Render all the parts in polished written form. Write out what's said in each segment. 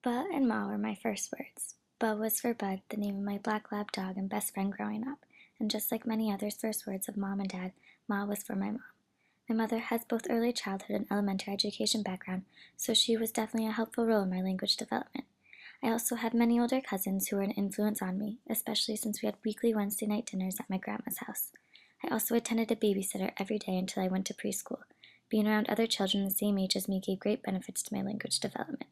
Ba and Ma were my first words. Ba was for Bud, the name of my black lab dog and best friend growing up, and just like many others' first words of mom and dad, Ma was for my mom. My mother has both early childhood and elementary education background, so she was definitely a helpful role in my language development. I also had many older cousins who were an influence on me, especially since we had weekly Wednesday night dinners at my grandma's house. I also attended a babysitter every day until I went to preschool. Being around other children the same age as me gave great benefits to my language development.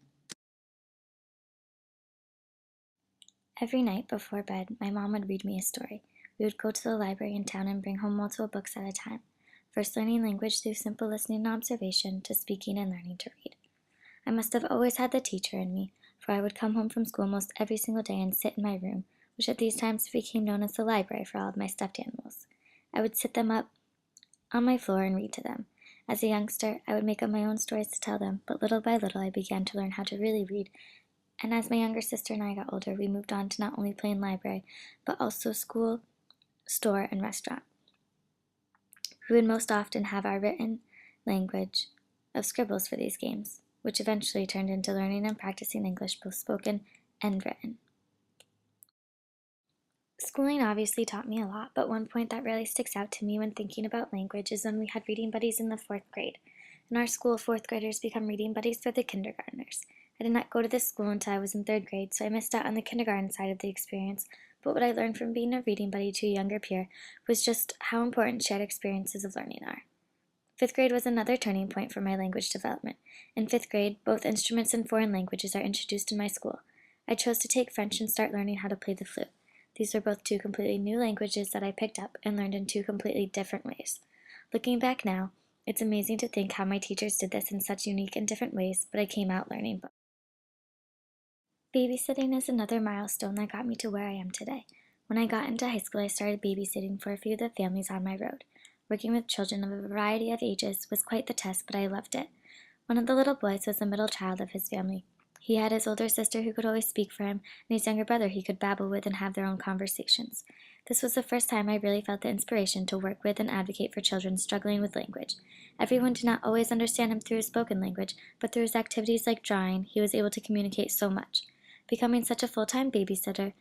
Every night before bed, my mom would read me a story. We would go to the library in town and bring home multiple books at a time, first learning language through simple listening and observation to speaking and learning to read. I must have always had the teacher in me, for I would come home from school most every single day and sit in my room, which at these times became known as the library for all of my stuffed animals. I would sit them up on my floor and read to them. As a youngster, I would make up my own stories to tell them, but little by little I began to learn how to really read, and as my younger sister and I got older, we moved on to not only playing library, but also school, store, and restaurant. We would most often have our written language of scribbles for these games, which eventually turned into learning and practicing English, both spoken and written. Schooling obviously taught me a lot, but one point that really sticks out to me when thinking about language is when we had reading buddies in the 4th grade. In our school, 4th graders become reading buddies for the kindergartners. I did not go to this school until I was in 3rd grade, so I missed out on the kindergarten side of the experience, but what I learned from being a reading buddy to a younger peer was just how important shared experiences of learning are. 5th grade was another turning point for my language development. In 5th grade, both instruments and foreign languages are introduced in my school. I chose to take French and start learning how to play the flute. These were both two completely new languages that I picked up and learned in two completely different ways. Looking back now, it's amazing to think how my teachers did this in such unique and different ways, but I came out learning both. Babysitting is another milestone that got me to where I am today. When I got into high school, I started babysitting for a few of the families on my road. Working with children of a variety of ages was quite the test, but I loved it. One of the little boys was the middle child of his family. He had his older sister who could always speak for him, and his younger brother he could babble with and have their own conversations. This was the first time I really felt the inspiration to work with and advocate for children struggling with language. Everyone did not always understand him through his spoken language, but through his activities like drawing, he was able to communicate so much. Becoming such a full-time babysitter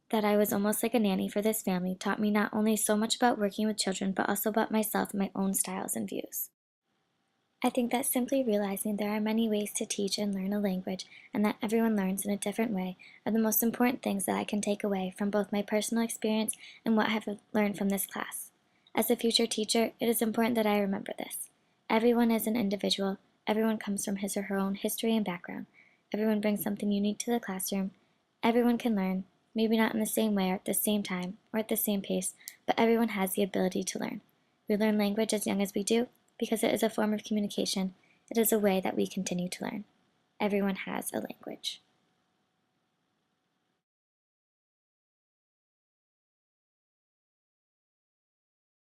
that I was almost like a nanny for this family taught me not only so much about working with children, but also about myself and my own styles and views. I think that simply realizing there are many ways to teach and learn a language, and that everyone learns in a different way, are the most important things that I can take away from both my personal experience and what I have learned from this class. As a future teacher, it is important that I remember this. Everyone is an individual. Everyone comes from his or her own history and background. Everyone brings something unique to the classroom. Everyone can learn, maybe not in the same way or at the same time or at the same pace, but everyone has the ability to learn. We learn language as young as we do because it is a form of communication. It is a way that we continue to learn. Everyone has a language.